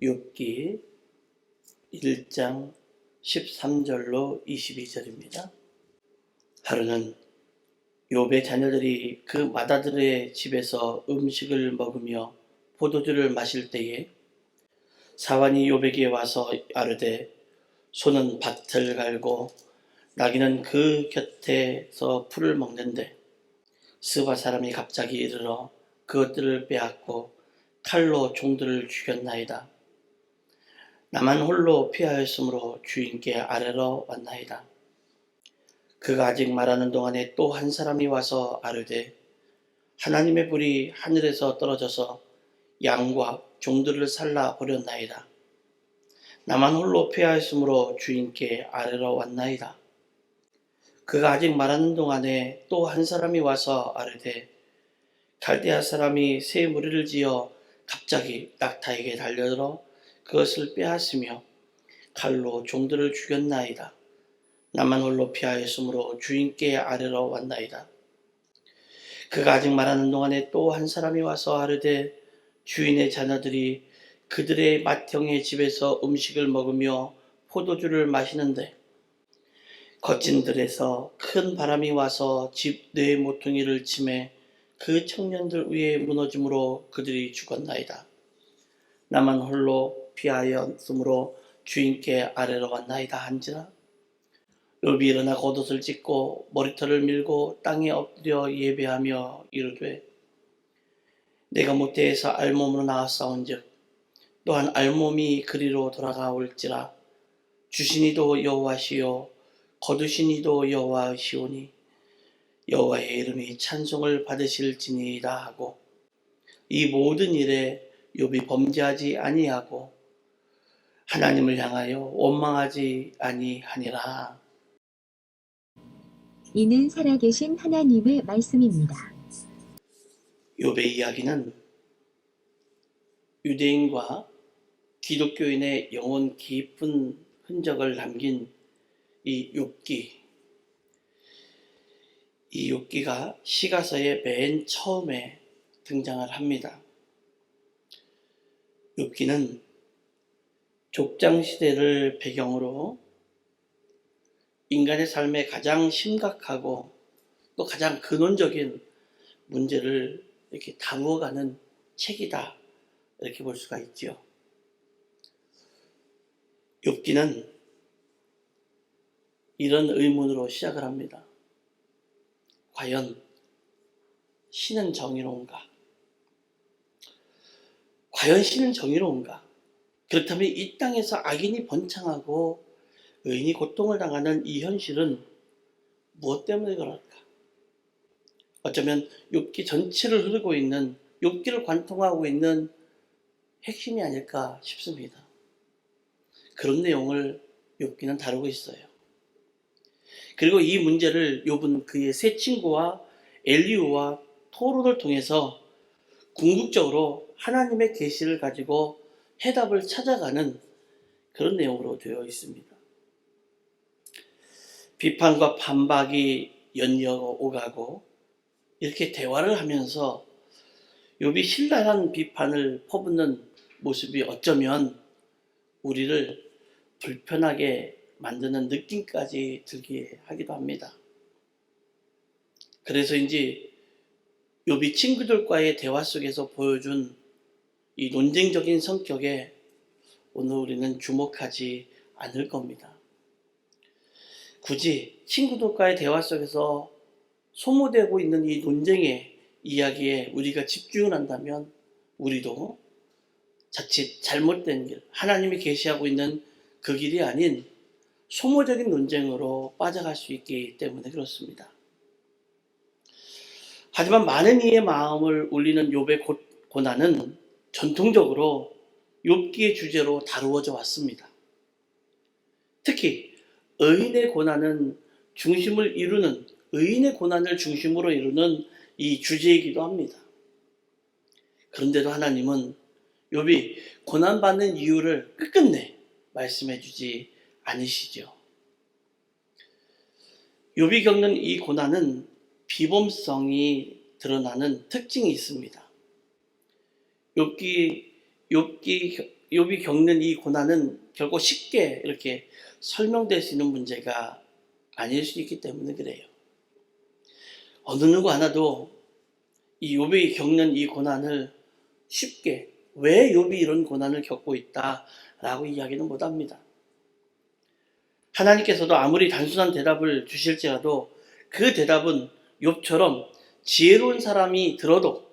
욥기 1장 13절로 22절입니다. 하루는 욥의 자녀들이 그 맏아들의 집에서 음식을 먹으며 포도주를 마실 때에 사환이 욥에게 와서 아르되 소는 밭을 갈고 나귀는 그 곁에서 풀을 먹는데 스바 사람이 갑자기 이르러 그것들을 빼앗고 칼로 종들을 죽였나이다. 나만 홀로 피하였으므로 주인께 아뢰러 왔나이다. 그가 아직 말하는 동안에 또 한 사람이 와서 아르되 하나님의 불이 하늘에서 떨어져서 양과 종들을 살라 버렸나이다. 나만 홀로 피하였으므로 주인께 아뢰러 왔나이다. 그가 아직 말하는 동안에 또 한 사람이 와서 아르되 갈대아 사람이 새 무리를 지어 갑자기 낙타에게 달려들어 그것을 빼앗으며 칼로 종들을 죽였나이다. 나만 홀로 피하였으므로 주인께 아뢰러 왔나이다. 그가 아직 말하는 동안에 또 한 사람이 와서 아르되 주인의 자녀들이 그들의 맏형의 집에서 음식을 먹으며 포도주를 마시는데 거친 들에서 큰 바람이 와서 집 내 모퉁이를 치매 그 청년들 위에 무너짐으로 그들이 죽었나이다. 나만 홀로 피하였으므로 주인께 아뢰러 왔나이다 한지라. 욥이 일어나 겉옷을 찢고 머리털을 밀고 땅에 엎드려 예배하며 이르되 내가 모태에서 알몸으로 나왔사온즉 또한 알몸이 그리로 돌아가올지라. 주시니도 여호와시요 거두시니도 여호와시오니 여호와의 이름이 찬송을 받으실지니이다 하고 이 모든 일에 욥이 범죄하지 아니하고 하나님을 향하여 원망하지 아니하니라. 이는 살아계신 하나님의 말씀입니다. 욥의 이야기는 유대인과 기독교인의 영혼 깊은 흔적을 남긴 이 욥기가 시가서의 맨 처음에 등장을 합니다. 욥기는 족장시대를 배경으로 인간의 삶에 가장 심각하고 또 가장 근원적인 문제를 이렇게 다루어가는 책이다, 이렇게 볼 수가 있죠. 욥기는 이런 의문으로 시작을 합니다. 과연 신은 정의로운가? 과연 신은 정의로운가? 그렇다면 이 땅에서 악인이 번창하고 의인이 고통을 당하는 이 현실은 무엇 때문에 그럴까? 어쩌면 욥기 전체를 흐르고 있는, 욥기를 관통하고 있는 핵심이 아닐까 싶습니다. 그런 내용을 욥기는 다루고 있어요. 그리고 이 문제를 욥은 그의 세 친구와 엘리후와 토론을 통해서 궁극적으로 하나님의 계시를 가지고 해답을 찾아가는 그런 내용으로 되어 있습니다. 비판과 반박이 연이어오가고 이렇게 대화를 하면서 욥이 신랄한 비판을 퍼붓는 모습이 어쩌면 우리를 불편하게 만드는 느낌까지 들게 하기도 합니다. 그래서인지 욥이 친구들과의 대화 속에서 보여준 이 논쟁적인 성격에 오늘 우리는 주목하지 않을 겁니다. 굳이 친구들과의 대화 속에서 소모되고 있는 이 논쟁의 이야기에 우리가 집중을 한다면 우리도 자칫 잘못된 길, 하나님이 계시하고 있는 그 길이 아닌 소모적인 논쟁으로 빠져갈 수 있기 때문에 그렇습니다. 하지만 많은 이의 마음을 울리는 욥의 고난은 전통적으로 욥기의 주제로 다루어져 왔습니다. 특히 의인의 고난을 중심으로 이루는 이 주제이기도 합니다. 그런데도 하나님은 욥이 고난받는 이유를 끝끝내 말씀해 주지 않으시죠. 욥이 겪는 이 고난은 비범성이 드러나는 특징이 있습니다. 욥기 욥이 겪는 이 고난은 결코 쉽게 이렇게 설명될 수 있는 문제가 아닐 수 있기 때문에 그래요. 어느 누구 하나도 이 욥이 겪는 이 고난을 쉽게 왜 욥이 이런 고난을 겪고 있다라고 이야기는 못합니다. 하나님께서도 아무리 단순한 대답을 주실지라도 그 대답은 욥처럼 지혜로운 사람이 들어도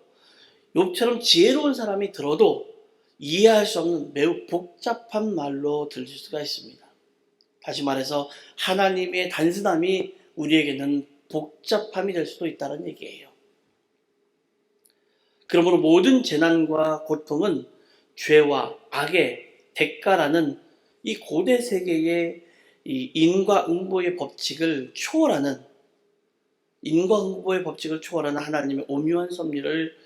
이해할 수 없는 매우 복잡한 말로 들릴 수가 있습니다. 다시 말해서 하나님의 단순함이 우리에게는 복잡함이 될 수도 있다는 얘기예요. 그러므로 모든 재난과 고통은 죄와 악의 대가라는 이 고대 세계의 이 인과응보의 법칙을 초월하는 하나님의 오묘한 섭리를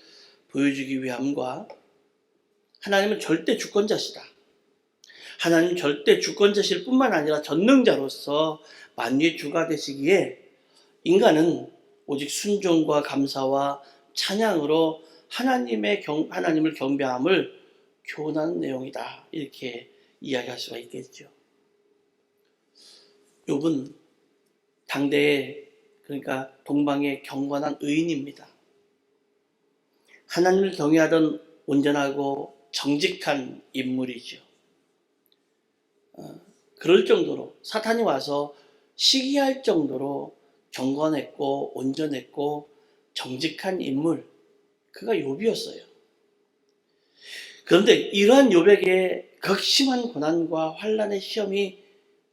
보여주기 위함과 하나님은 절대 주권자시다. 하나님 절대 주권자실 뿐만 아니라 전능자로서 만유의 주가 되시기에 인간은 오직 순종과 감사와 찬양으로 하나님을 경배함을 교훈하는 내용이다. 이렇게 이야기할 수가 있겠죠. 욥은 당대의 그러니까 동방의 경건한 의인입니다. 하나님을 경외하던 온전하고 정직한 인물이죠. 그럴 정도로 사탄이 와서 시기할 정도로 경건했고 온전했고 정직한 인물, 그가 욥이었어요. 그런데 이러한 욥에게 극심한 고난과 환난의 시험이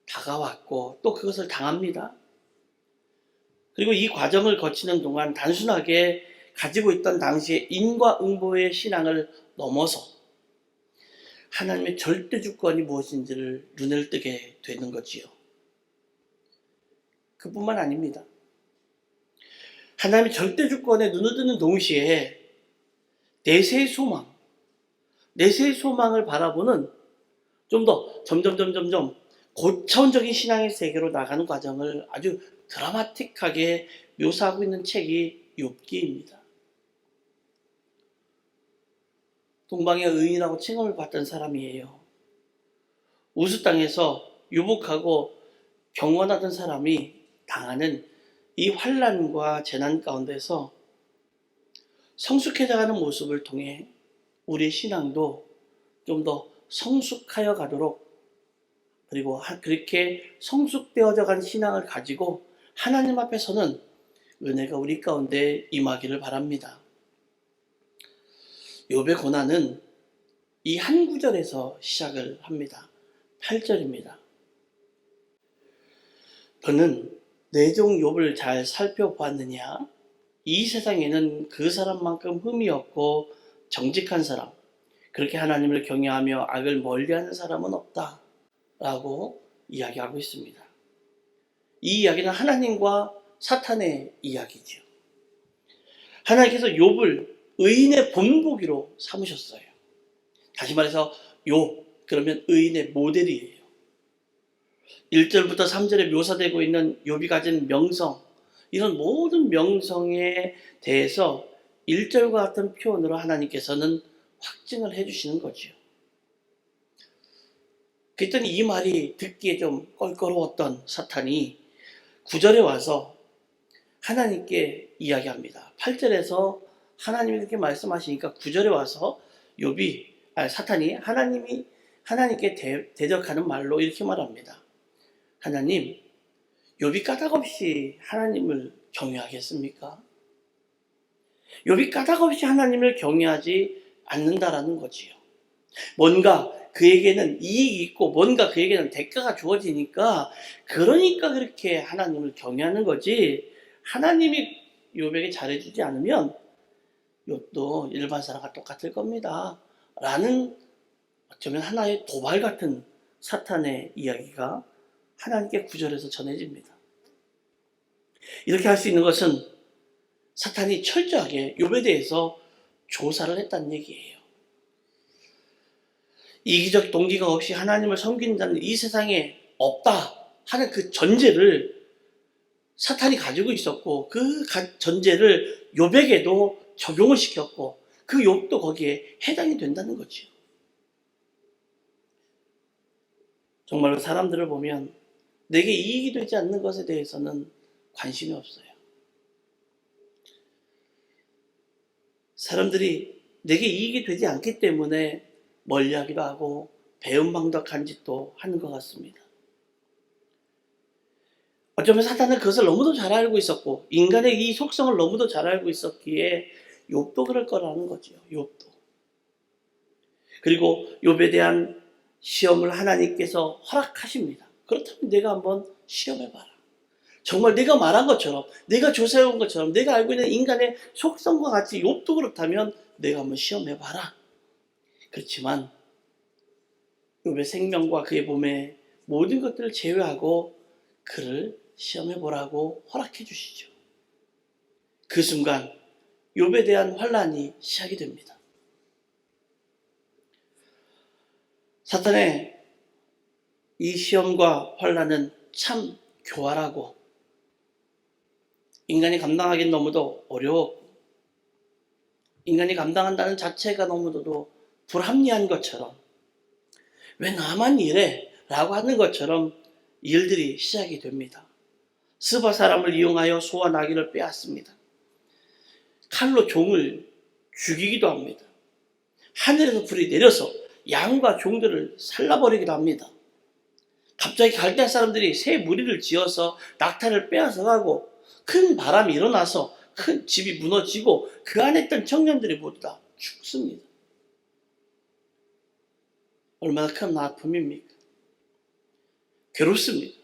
다가왔고 또 그것을 당합니다. 그리고 이 과정을 거치는 동안 단순하게 가지고 있던 당시의 인과응보의 신앙을 넘어서 하나님의 절대 주권이 무엇인지를 눈을 뜨게 되는 거지요. 그뿐만 아닙니다. 하나님의 절대 주권에 눈을 뜨는 동시에 내세의 소망을 바라보는 좀 더 점점 고차원적인 신앙의 세계로 나가는 과정을 아주 드라마틱하게 묘사하고 있는 책이 욥기입니다. 동방의 의인이라고 칭함을 받던 사람이에요. 우스 땅에서 유복하고 경건하던 사람이 당하는 이 환난과 재난 가운데서 성숙해져가는 모습을 통해 우리의 신앙도 좀 더 성숙하여 가도록, 그리고 그렇게 성숙되어져 간 신앙을 가지고 하나님 앞에서는 은혜가 우리 가운데 임하기를 바랍니다. 욥의 고난은 이 한 구절에서 시작을 합니다. 8절입니다. 그는 내 종 욥을 잘 살펴보았느냐? 이 세상에는 그 사람만큼 흠이 없고 정직한 사람, 그렇게 하나님을 경외하며 악을 멀리하는 사람은 없다 라고 이야기하고 있습니다. 이 이야기는 하나님과 사탄의 이야기죠. 하나님께서 욥을 의인의 본보기로 삼으셨어요. 다시 말해서 욥 그러면 의인의 모델이에요. 1절부터 3절에 묘사되고 있는 욥이 가진 명성, 이런 모든 명성에 대해서 1절과 같은 표현으로 하나님께서는 확증을 해주시는 거죠. 그랬더니 이 말이 듣기에 좀 껄끄러웠던 사탄이 9절에 와서 하나님께 이야기합니다. 8절에서 하나님이 이렇게 말씀하시니까 9절에 와서 사탄이 하나님께 대적하는 말로 이렇게 말합니다. 하나님, 욥이 까닭없이 하나님을 경외하겠습니까? 욥이 까닭없이 하나님을 경외하지 않는다라는 거지요. 뭔가 그에게는 이익이 있고 뭔가 그에게는 대가가 주어지니까 그러니까 그렇게 하나님을 경외하는 거지, 하나님이 욥에게 잘해주지 않으면 욥도 일반 사람과 똑같을 겁니다 라는 어쩌면 하나의 도발 같은 사탄의 이야기가 하나님께 구절에서 전해집니다. 이렇게 할 수 있는 것은 사탄이 철저하게 욥에 대해서 조사를 했다는 얘기예요. 이기적 동기가 없이 하나님을 섬긴다는 이 세상에 없다 하는 그 전제를 사탄이 가지고 있었고, 그 전제를 욥에게도 적용을 시켰고 그 욥도 거기에 해당이 된다는 거죠. 정말로 사람들을 보면 내게 이익이 되지 않는 것에 대해서는 관심이 없어요. 사람들이 내게 이익이 되지 않기 때문에 멀리하기도 하고 배은망덕한 짓도 하는 것 같습니다. 어쩌면 사탄은 그것을 너무도 잘 알고 있었고 인간의 이 속성을 너무도 잘 알고 있었기에 욥도 그럴 거라는 거죠. 욥도. 그리고 욥에 대한 시험을 하나님께서 허락하십니다. 그렇다면 내가 한번 시험해봐라. 정말 내가 말한 것처럼, 내가 조사해온 것처럼, 내가 알고 있는 인간의 속성과 같이 욥도 그렇다면 내가 한번 시험해봐라. 그렇지만 욥의 생명과 그의 몸의 모든 것들을 제외하고 그를 시험해보라고 허락해 주시죠. 그 순간 욥에 대한 환난이 시작이 됩니다. 사탄의 이 시험과 환난은 참 교활하고 인간이 감당하기는 너무도 어려웠고 인간이 감당한다는 자체가 너무도 불합리한 것처럼 왜 나만 이래? 라고 하는 것처럼 일들이 시작이 됩니다. 스바 사람을 이용하여 소와 나귀를 빼앗습니다. 칼로 종을 죽이기도 합니다. 하늘에서 불이 내려서 양과 종들을 살라버리기도 합니다. 갑자기 갈대아 사람들이 새 무리를 지어서 낙타를 빼앗아가고 큰 바람이 일어나서 큰 집이 무너지고 그 안에 있던 청년들이 모두 다 죽습니다. 얼마나 큰 아픔입니까? 괴롭습니다.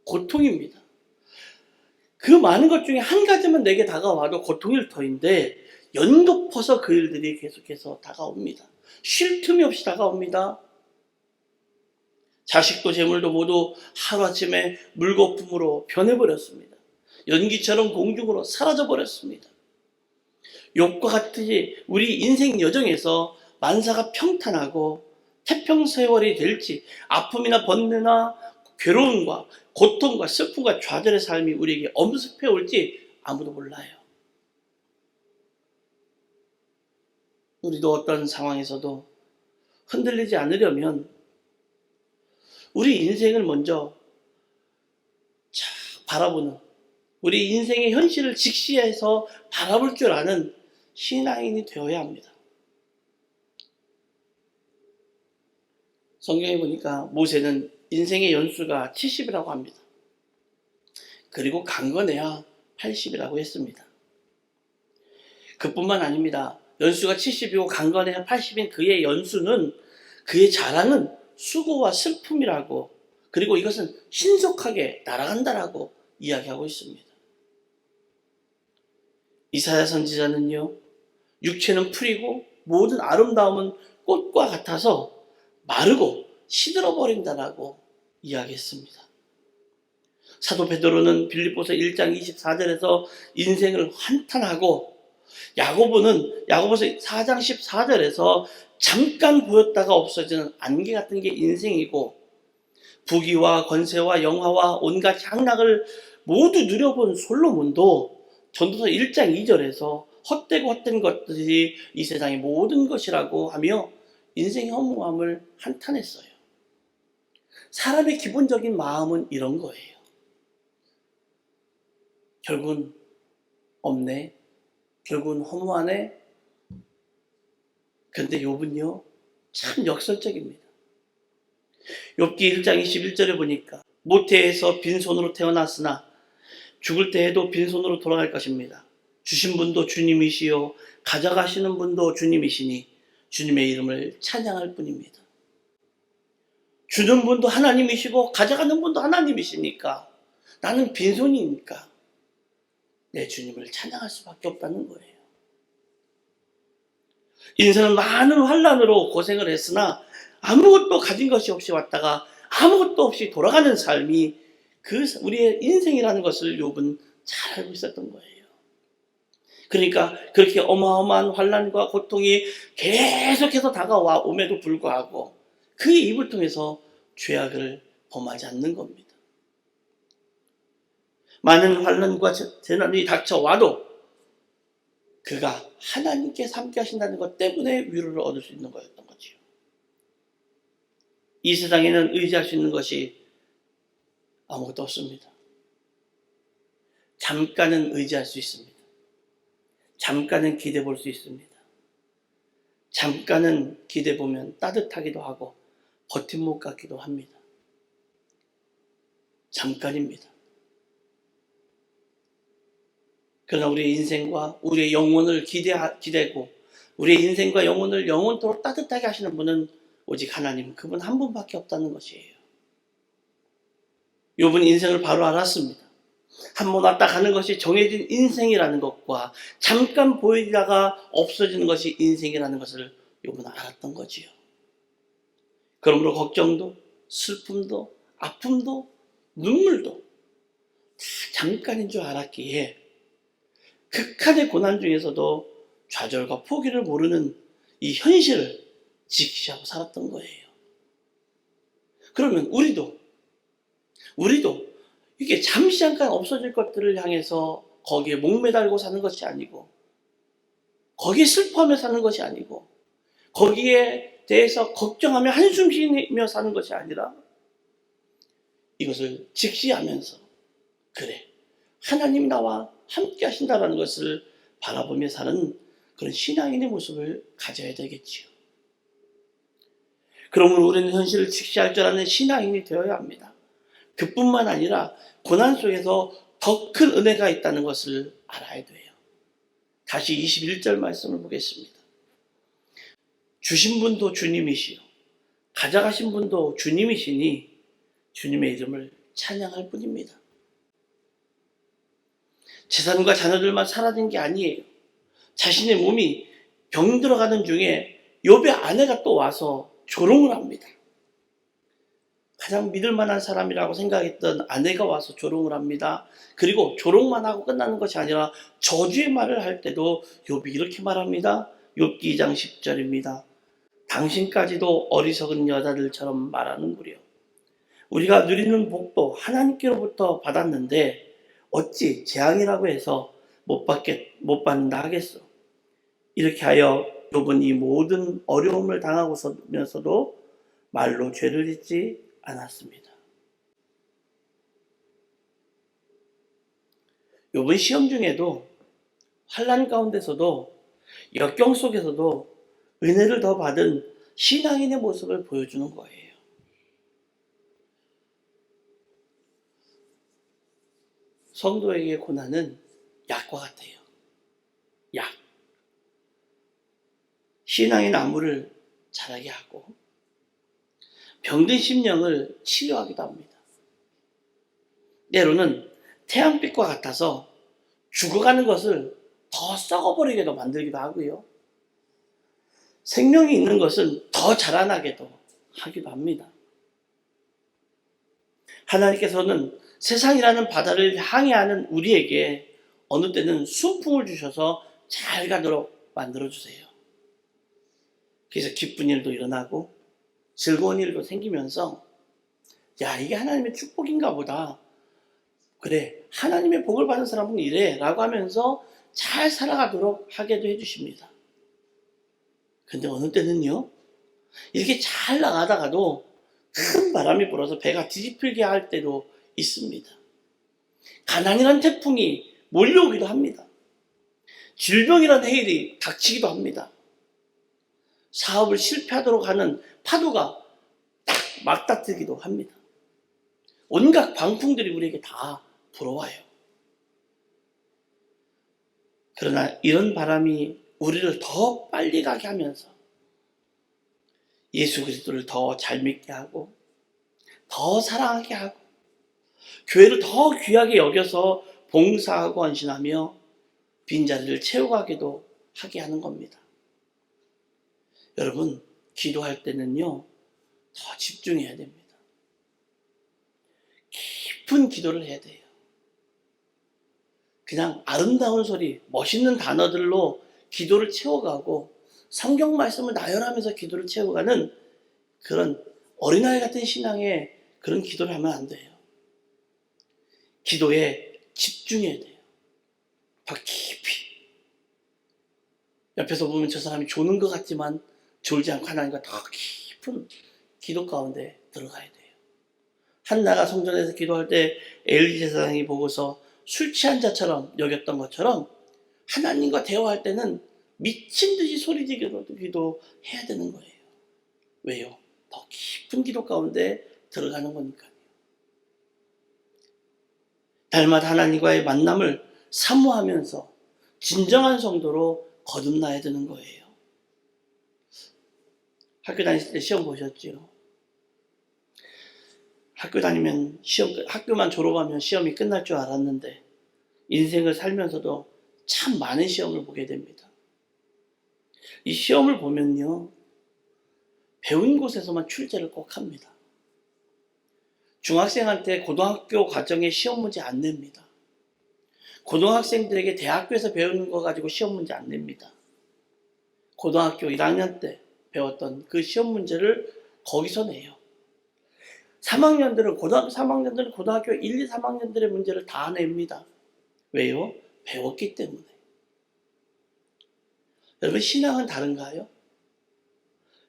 고통입니다. 그 많은 것 중에 한 가지만 내게 다가와도 고통일 터인데 연거푸서 그 일들이 계속해서 다가옵니다. 쉴 틈이 없이 다가옵니다. 자식도 재물도 모두 하루아침에 물거품으로 변해버렸습니다. 연기처럼 공중으로 사라져버렸습니다. 욥과 같이 우리 인생 여정에서 만사가 평탄하고 태평세월이 될지 아픔이나 번뇌나 괴로움과 고통과 슬픔과 좌절의 삶이 우리에게 엄습해 올지 아무도 몰라요. 우리도 어떤 상황에서도 흔들리지 않으려면 우리 인생을 먼저 바라보는, 우리 인생의 현실을 직시해서 바라볼 줄 아는 신앙인이 되어야 합니다. 성경에 보니까 모세는 인생의 연수가 70이라고 합니다. 그리고 강건해야 80이라고 했습니다. 그뿐만 아닙니다. 연수가 70이고 강건해야 80인 그의 연수는, 그의 자랑은 수고와 슬픔이라고, 그리고 이것은 신속하게 날아간다라고 이야기하고 있습니다. 이사야 선지자는요, 육체는 풀이고 모든 아름다움은 꽃과 같아서 마르고 시들어버린다라고 이야기했습니다. 사도 베드로는 빌립보서 1장 24절에서 인생을 한탄하고, 야고보서 4장 14절에서 잠깐 보였다가 없어지는 안개 같은 게 인생이고, 부귀와 권세와 영화와 온갖 향락을 모두 누려본 솔로몬도 전도서 1장 2절에서 헛되고 헛된 것들이 이 세상의 모든 것이라고 하며 인생의 허무함을 한탄했어요. 사람의 기본적인 마음은 이런 거예요. 결국은 없네, 결국은 허무하네. 그런데 욥은요 참 역설적입니다. 욥기 1장 21절에 보니까 모태에서 빈손으로 태어났으나 죽을 때에도 빈손으로 돌아갈 것입니다. 주신 분도 주님이시요 가져가시는 분도 주님이시니 주님의 이름을 찬양할 뿐입니다. 주는 분도 하나님이시고 가져가는 분도 하나님이시니까 나는 빈손이니까 내 주님을 찬양할 수밖에 없다는 거예요. 인생은 많은 환난으로 고생을 했으나 아무것도 가진 것이 없이 왔다가 아무것도 없이 돌아가는 삶이 그 우리의 인생이라는 것을 욥은 잘 알고 있었던 거예요. 그러니까 그렇게 어마어마한 환난과 고통이 계속해서 다가와 옴에도 불구하고 그의 입을 통해서 죄악을 범하지 않는 겁니다. 많은 환난과 재난이 닥쳐와도 그가 하나님께서 함께 하신다는 것 때문에 위로를 얻을 수 있는 거였던 거지요. 이 세상에는 의지할 수 있는 것이 아무것도 없습니다. 잠깐은 의지할 수 있습니다. 잠깐은 기대 볼 수 있습니다. 잠깐은 기대 보면 따뜻하기도 하고 버팀목 같기도 합니다. 잠깐입니다. 그러나 우리의 인생과 우리의 영혼을 기대고 우리의 인생과 영혼을 영원토록 따뜻하게 하시는 분은 오직 하나님, 그분 한 분밖에 없다는 것이에요. 욥은 인생을 바로 알았습니다. 한 번 왔다 가는 것이 정해진 인생이라는 것과 잠깐 보이다가 없어지는 것이 인생이라는 것을 욥은 알았던 거지요. 그러므로 걱정도 슬픔도 아픔도 눈물도 다 잠깐인 줄 알았기에 극한의 고난 중에서도 좌절과 포기를 모르는 이 현실을 직시하고 살았던 거예요. 그러면 우리도 이게 잠시 잠깐 없어질 것들을 향해서 거기에 목매달고 사는 것이 아니고, 거기에 슬퍼하며 사는 것이 아니고, 거기에 대해서 걱정하며 한숨 쉬며 사는 것이 아니라 이것을 직시하면서 그래, 하나님이 나와 함께 하신다라는 것을 바라보며 사는 그런 신앙인의 모습을 가져야 되겠지요. 그러면 우리는 현실을 직시할 줄 아는 신앙인이 되어야 합니다. 그뿐만 아니라 고난 속에서 더 큰 은혜가 있다는 것을 알아야 돼요. 다시 21절 말씀을 보겠습니다. 주신 분도 주님이시요 가져가신 분도 주님이시니 주님의 이름을 찬양할 뿐입니다. 재산과 자녀들만 사라진 게 아니에요. 자신의 몸이 병들어가는 중에 욥의 아내가 또 와서 조롱을 합니다. 가장 믿을 만한 사람이라고 생각했던 아내가 와서 조롱을 합니다. 그리고 조롱만 하고 끝나는 것이 아니라 저주의 말을 할 때도 욥이 이렇게 말합니다. 욥기 2장 10절입니다. 당신까지도 어리석은 여자들처럼 말하는구려. 우리가 누리는 복도 하나님께로부터 받았는데 어찌 재앙이라고 해서 못 받는다 하겠소. 이렇게 하여 욥은 이 모든 어려움을 당하고서면서도 말로 죄를 짓지 않았습니다. 욥은 시험 중에도 환난 가운데서도 역경 속에서도 은혜를 더 받은 신앙인의 모습을 보여주는 거예요. 성도에게 고난은 약과 같아요. 약. 신앙의 나무를 자라게 하고 병든 심령을 치료하기도 합니다. 때로는 태양빛과 같아서 죽어가는 것을 더 썩어버리게도 만들기도 하고요. 생명이 있는 것은 더 자라나게도 하기도 합니다. 하나님께서는 세상이라는 바다를 항해하는 우리에게 어느 때는 순풍을 주셔서 잘 가도록 만들어주세요. 그래서 기쁜 일도 일어나고 즐거운 일도 생기면서 야, 이게 하나님의 축복인가 보다. 그래, 하나님의 복을 받은 사람은 이래 라고 하면서 잘 살아가도록 하게도 해주십니다. 근데 어느 때는요, 이렇게 잘 나가다가도 큰 바람이 불어서 배가 뒤집히게 할 때도 있습니다. 가난이란 태풍이 몰려오기도 합니다. 질병이란 해일이 닥치기도 합니다. 사업을 실패하도록 하는 파도가 딱 맞닥뜨기도 합니다. 온갖 광풍들이 우리에게 다 불어와요. 그러나 이런 바람이 우리를 더 빨리 가게 하면서 예수 그리스도를 더 잘 믿게 하고 더 사랑하게 하고 교회를 더 귀하게 여겨서 봉사하고 헌신하며 빈자리를 채워가기도 하게 하는 겁니다. 여러분, 기도할 때는요, 더 집중해야 됩니다. 깊은 기도를 해야 돼요. 그냥 아름다운 소리, 멋있는 단어들로 기도를 채워가고 성경 말씀을 나열하면서 기도를 채워가는 그런 어린아이 같은 신앙의 그런 기도를 하면 안 돼요. 기도에 집중해야 돼요. 더 깊이. 옆에서 보면 저 사람이 조는 것 같지만 졸지 않고 하나님과 더 깊은 기도 가운데 들어가야 돼요. 한나가 성전에서 기도할 때 엘리 제사장이 보고서 술 취한 자처럼 여겼던 것처럼 하나님과 대화할 때는 미친 듯이 소리 지르고 기도해야 되는 거예요. 왜요? 더 깊은 기도 가운데 들어가는 거니까요. 날마다 하나님과의 만남을 사모하면서 진정한 성도로 거듭나야 되는 거예요. 학교 다닐 때 시험 보셨지요? 학교 다니면 학교만 졸업하면 시험이 끝날 줄 알았는데 인생을 살면서도 참 많은 시험을 보게 됩니다. 이 시험을 보면요, 배운 곳에서만 출제를 꼭 합니다. 중학생한테 고등학교 과정에 시험 문제 안 냅니다. 고등학생들에게 대학교에서 배우는 거 가지고 시험 문제 안 냅니다. 고등학교 1학년 때 배웠던 그 시험 문제를 거기서 내요. 3학년들은 고등학교 3학년들은 고등학교 1, 2, 3학년들의 문제를 다 냅니다. 왜요? 배웠기 때문에. 여러분, 신앙은 다른가요?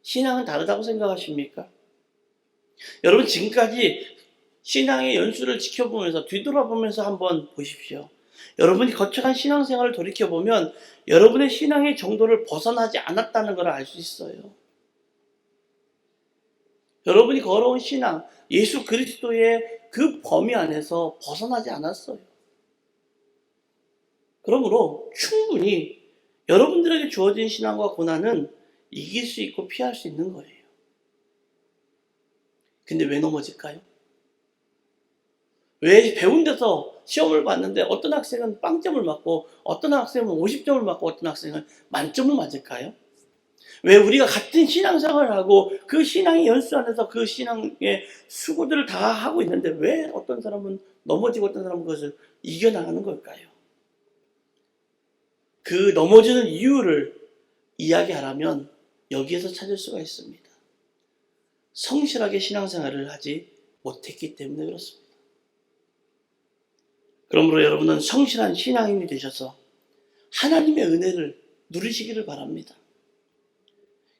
신앙은 다르다고 생각하십니까? 여러분, 지금까지 신앙의 연수를 지켜보면서 뒤돌아보면서 한번 보십시오. 여러분이 거쳐간 신앙생활을 돌이켜보면 여러분의 신앙의 정도를 벗어나지 않았다는 걸 알 수 있어요. 여러분이 걸어온 신앙, 예수 그리스도의 그 범위 안에서 벗어나지 않았어요. 그러므로 충분히 여러분들에게 주어진 신앙과 고난은 이길 수 있고 피할 수 있는 거예요. 근데 왜 넘어질까요? 왜 배운 데서 시험을 봤는데 어떤 학생은 빵점을 맞고 어떤 학생은 50점을 맞고 어떤 학생은 만점을 맞을까요? 왜 우리가 같은 신앙생활을 하고 그 신앙의 연수 안에서 그 신앙의 수고들을 다 하고 있는데 왜 어떤 사람은 넘어지고 어떤 사람은 그것을 이겨나가는 걸까요? 그 넘어지는 이유를 이야기하라면 여기에서 찾을 수가 있습니다. 성실하게 신앙생활을 하지 못했기 때문에 그렇습니다. 그러므로 여러분은 성실한 신앙인이 되셔서 하나님의 은혜를 누리시기를 바랍니다.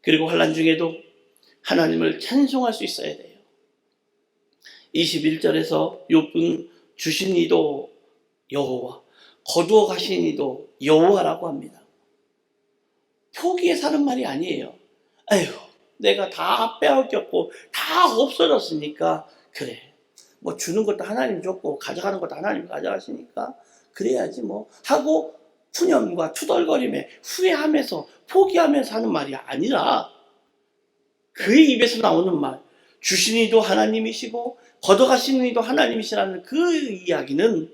그리고 환난 중에도 하나님을 찬송할 수 있어야 돼요. 21절에서 욥은 주신 이도 여호와, 거두어 가신 이도 여호와라고 합니다. 표기에 사는 말이 아니에요. 아휴, 내가 다 빼앗겼고 다 없어졌으니까 그래. 뭐 주는 것도 하나님 줬고 가져가는 것도 하나님 가져가시니까 그래야지 뭐 하고 푸념과 투덜거림에 후회하면서 포기하면서 하는 말이 아니라 그의 입에서 나오는 말, 주신 이도 하나님이시고 걷어가시는 이도 하나님이시라는 그 이야기는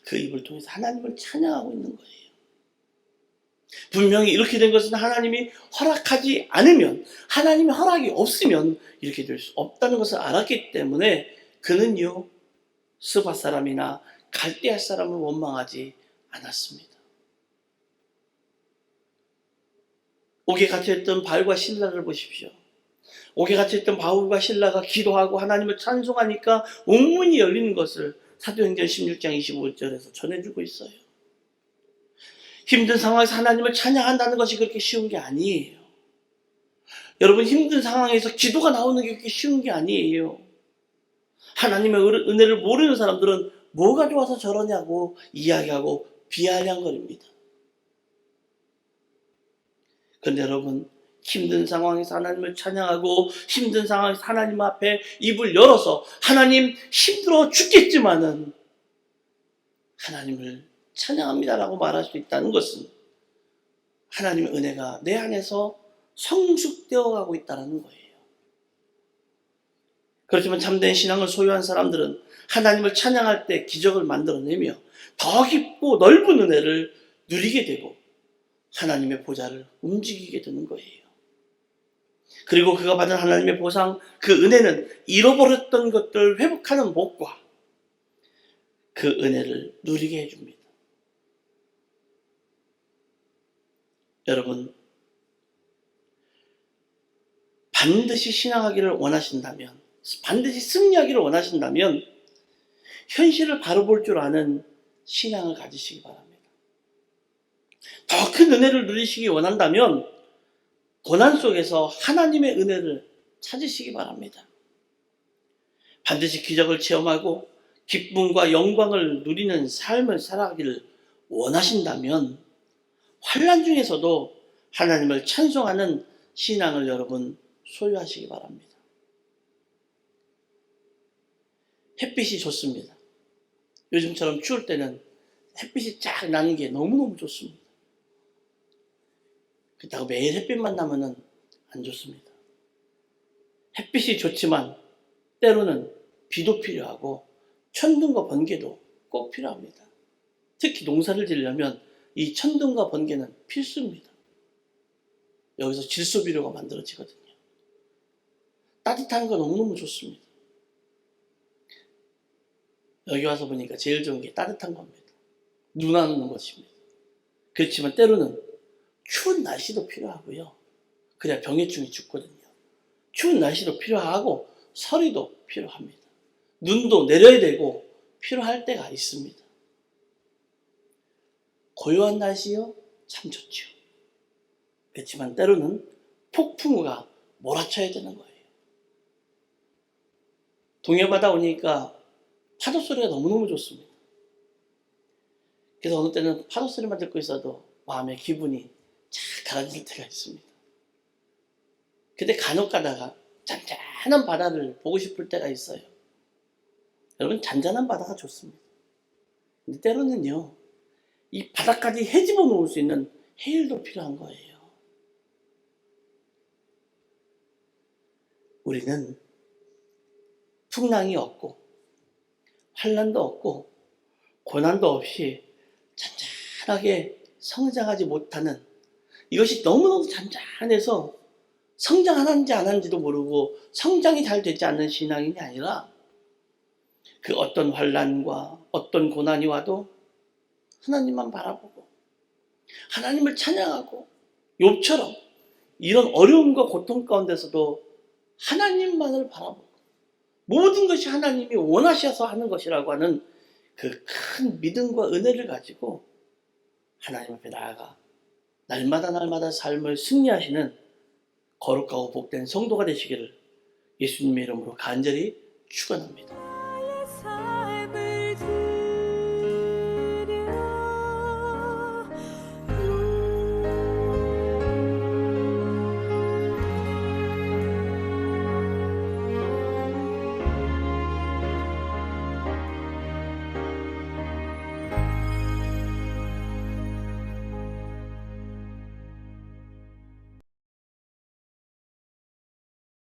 그 입을 통해서 하나님을 찬양하고 있는 거예요. 분명히 이렇게 된 것은 하나님이 허락하지 않으면, 하나님의 허락이 없으면 이렇게 될 수 없다는 것을 알았기 때문에 그는요, 스바 사람이나 갈대아 사람을 원망하지 않았습니다. 옥에 갇혀있던 바울과 실라를 보십시오. 옥에 갇혀있던 바울과 실라가 기도하고 하나님을 찬송하니까 옥문이 열리는 것을 사도행전 16장 25절에서 전해주고 있어요. 힘든 상황에서 하나님을 찬양한다는 것이 그렇게 쉬운 게 아니에요. 여러분, 힘든 상황에서 기도가 나오는 게 그렇게 쉬운 게 아니에요. 하나님의 은혜를 모르는 사람들은 뭐가 좋아서 저러냐고 이야기하고 비아냥거립니다. 그런데 여러분, 힘든 상황에서 하나님을 찬양하고 힘든 상황에서 하나님 앞에 입을 열어서 하나님 힘들어 죽겠지만은 하나님을 찬양합니다라고 말할 수 있다는 것은 하나님의 은혜가 내 안에서 성숙되어 가고 있다는 거예요. 그렇지만 참된 신앙을 소유한 사람들은 하나님을 찬양할 때 기적을 만들어내며 더 깊고 넓은 은혜를 누리게 되고 하나님의 보좌를 움직이게 되는 거예요. 그리고 그가 받은 하나님의 보상, 그 은혜는 잃어버렸던 것들을 회복하는 복과 그 은혜를 누리게 해줍니다. 여러분, 반드시 신앙하기를 원하신다면, 반드시 승리하기를 원하신다면 현실을 바로 볼 줄 아는 신앙을 가지시기 바랍니다. 더 큰 은혜를 누리시기 원한다면 고난 속에서 하나님의 은혜를 찾으시기 바랍니다. 반드시 기적을 체험하고 기쁨과 영광을 누리는 삶을 살아가기를 원하신다면 환난 중에서도 하나님을 찬송하는 신앙을 여러분 소유하시기 바랍니다. 햇빛이 좋습니다. 요즘처럼 추울 때는 햇빛이 쫙 나는 게 너무너무 좋습니다. 그렇다고 매일 햇빛만 나면은 안 좋습니다. 햇빛이 좋지만 때로는 비도 필요하고 천둥과 번개도 꼭 필요합니다. 특히 농사를 지으려면 이 천둥과 번개는 필수입니다. 여기서 질소비료가 만들어지거든요. 따뜻한 거 너무너무 좋습니다. 여기 와서 보니까 제일 좋은 게 따뜻한 겁니다. 눈 안 오는 것입니다. 그렇지만 때로는 추운 날씨도 필요하고요. 그래야 병해충이 죽거든요. 추운 날씨도 필요하고 서리도 필요합니다. 눈도 내려야 되고 필요할 때가 있습니다. 고요한 날씨요? 참 좋죠. 그렇지만 때로는 폭풍우가 몰아쳐야 되는 거예요. 동해바다 오니까 파도 소리가 너무너무 좋습니다. 그래서 어느 때는 파도 소리만 듣고 있어도 마음의 기분이 착 가라앉을 때가 있습니다. 근데 간혹 가다가 잔잔한 바다를 보고 싶을 때가 있어요. 여러분, 잔잔한 바다가 좋습니다. 근데 때로는요, 이 바다까지 헤집어 놓을 수 있는 해일도 필요한 거예요. 우리는 풍랑이 없고 환난도 없고 고난도 없이 잔잔하게 성장하지 못하는, 이것이 너무너무 잔잔해서 성장하는지 안 하는지도 모르고 성장이 잘 되지 않는 신앙이 아니라 그 어떤 환난과 어떤 고난이 와도 하나님만 바라보고 하나님을 찬양하고 욥처럼 이런 어려움과 고통 가운데서도 하나님만을 바라보고 모든 것이 하나님이 원하셔서 하는 것이라고 하는 그 큰 믿음과 은혜를 가지고 하나님 앞에 나아가 날마다 삶을 승리하시는 거룩하고 복된 성도가 되시기를 예수님의 이름으로 간절히 축원합니다.